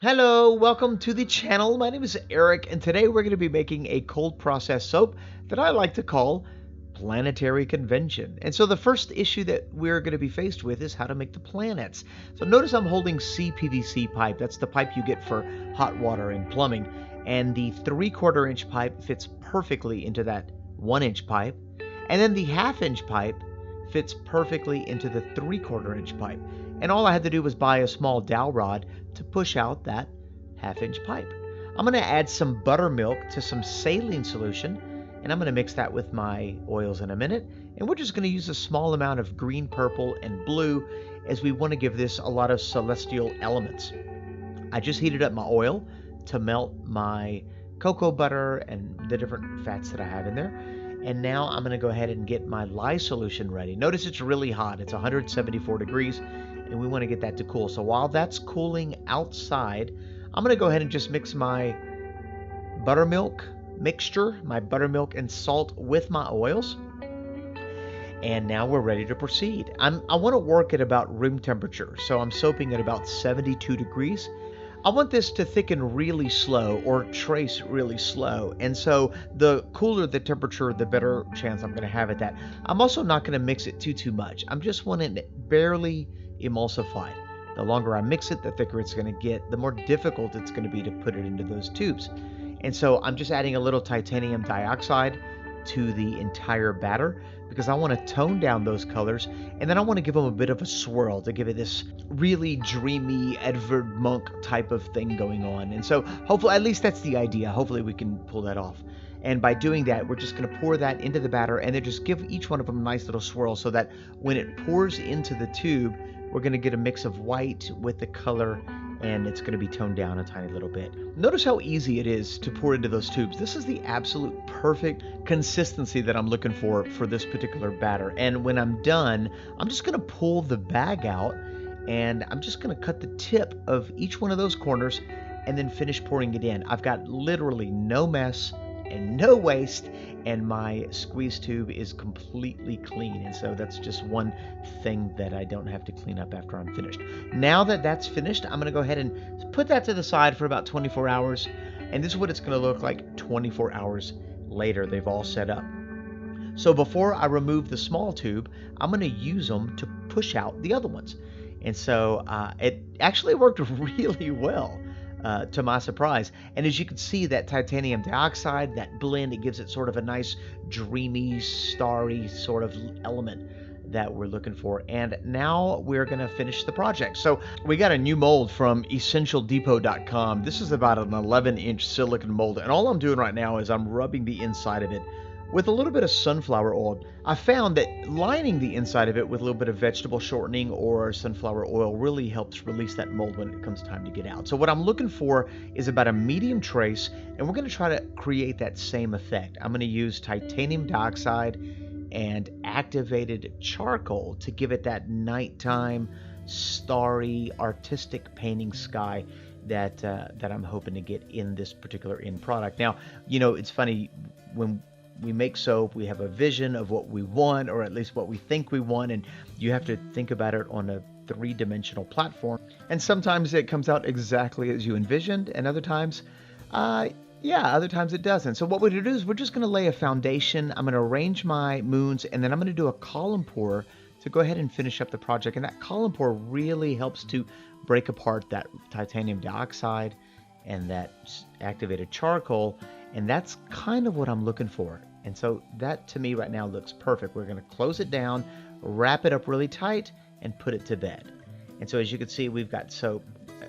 Hello, welcome to the channel. My name is Eric, and today we're going to be making a cold process soap that I like to call Planetary Convention. And so the first issue that we're going to be faced with is how to make the planets. So notice I'm holding CPVC pipe. That's the pipe you get for hot water and plumbing. And the 3/4 inch pipe fits perfectly into that 1 inch pipe. And then the 1/2 inch pipe fits perfectly into the 3/4 inch pipe. And all I had to do was buy a small dowel rod to push out that 1/2 inch pipe. I'm going to add some buttermilk to some saline solution, and I'm going to mix that with my oils in a minute. And we're just going to use a small amount of green, purple, and blue as we want to give this a lot of celestial elements. I just heated up my oil to melt my cocoa butter and the different fats that I have in there. And now I'm going to go ahead and get my lye solution ready. Notice it's really hot. It's 174 degrees, and we want to get that to cool. So while that's cooling outside, I'm going to go ahead and just mix my buttermilk mixture, my buttermilk and salt with my oils. And now we're ready to proceed. I want to work at about room temperature, so I'm soaping at about 72 degrees. I want this to thicken really slow or trace really slow. And so the cooler the temperature, the better chance I'm going to have at that. I'm also not going to mix it too much. I'm just wanting it barely emulsified. The longer I mix it, the thicker it's going to get, the more difficult it's going to be to put it into those tubes. And so I'm just adding a little titanium dioxide to the entire batter because I want to tone down those colors, and then I want to give them a bit of a swirl to give it this really dreamy Edvard Munch type of thing going on. And so hopefully, at least that's the idea. Hopefully we can pull that off. And by doing that, we're just going to pour that into the batter and then just give each one of them a nice little swirl so that when it pours into the tube, we're going to get a mix of white with the color, and it's going to be toned down a tiny little bit. Notice how easy it is to pour into those tubes. This is the absolute perfect consistency that I'm looking for this particular batter. And when I'm done, I'm just going to pull the bag out, and I'm just going to cut the tip of each one of those corners and then finish pouring it in. I've got literally no mess and no waste, and my squeeze tube is completely clean. And so that's just one thing that I don't have to clean up after I'm finished. Now that that's finished, I'm going to go ahead and put that to the side for about 24 hours. And this is what it's going to look like 24 hours later. They've all set up. So before I remove the small tube, I'm going to use them to push out the other ones. And so it actually worked really well. To my surprise. And as you can see, that titanium dioxide, that blend, it gives it sort of a nice dreamy, starry sort of element that we're looking for. And now we're going to finish the project. So we got a new mold from essentialdepot.com. This is about an 11-inch silicone mold. And all I'm doing right now is I'm rubbing the inside of it with a little bit of sunflower oil. I found that lining the inside of it with a little bit of vegetable shortening or sunflower oil really helps release that mold when it comes time to get out. So what I'm looking for is about a medium trace, and we're going to try to create that same effect. I'm going to use titanium dioxide and activated charcoal to give it that nighttime, starry, artistic painting sky that I'm hoping to get in this particular end product. Now, you know, it's funny, when we make soap, we have a vision of what we want, or at least what we think we want, and you have to think about it on a three-dimensional platform. And sometimes it comes out exactly as you envisioned, and other times, other times it doesn't. So what we're going to do is we're just going to lay a foundation. I'm going to arrange my moons, and then I'm going to do a column pour to go ahead and finish up the project. And that column pour really helps to break apart that titanium dioxide and that activated charcoal, and that's kind of what I'm looking for. And so that to me right now looks perfect. We're going to close it down, wrap it up really tight, and put it to bed. And so as you can see, we've got soap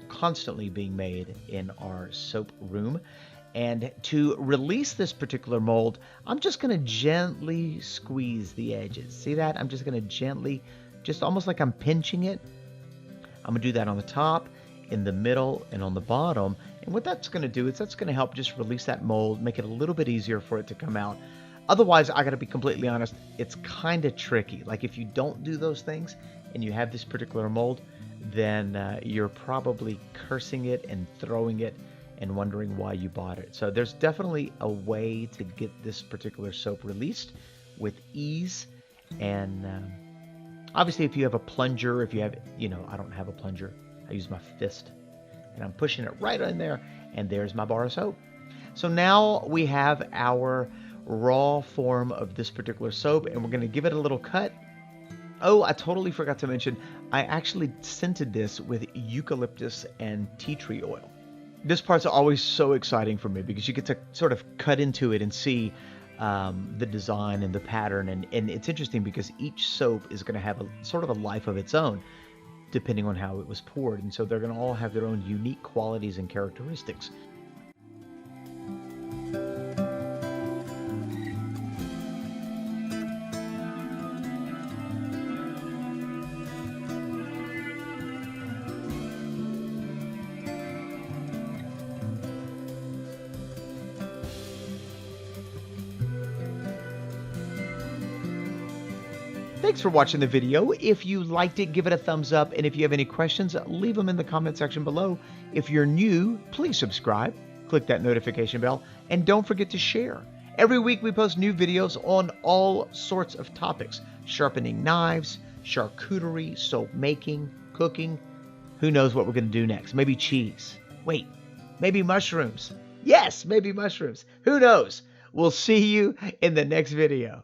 constantly being made in our soap room. And to release this particular mold, I'm just going to gently squeeze the edges. See that? I'm just going to gently, just almost like I'm pinching it. I'm going to do that on the top, in the middle, and on the bottom. And what that's going to do is that's going to help just release that mold, make it a little bit easier for it to come out. Otherwise, I got to be completely honest, it's kind of tricky. Like if you don't do those things and you have this particular mold, then you're probably cursing it and throwing it and wondering why you bought it. So there's definitely a way to get this particular soap released with ease. And obviously if you have a plunger, if you have, I don't have a plunger, I use my fist and I'm pushing it right in there, and there's my bar of soap. So now we have our raw form of this particular soap, and we're going to give it a little cut. Oh, I totally forgot to mention, I actually scented this with eucalyptus and tea tree oil. This part's always so exciting for me because you get to sort of cut into it and see the design and the pattern. And it's interesting because each soap is going to have a sort of a life of its own, depending on how it was poured. And so they're going to all have their own unique qualities and characteristics. Thanks for watching the video. If you liked it, give it a thumbs up. And if you have any questions, leave them in the comment section below. If you're new, please subscribe, click that notification bell, and don't forget to share. Every week we post new videos on all sorts of topics: sharpening knives, charcuterie, soap making, cooking. Who knows what we're going to do next? Maybe cheese. Wait, maybe mushrooms. Yes, maybe mushrooms. Who knows? We'll see you in the next video.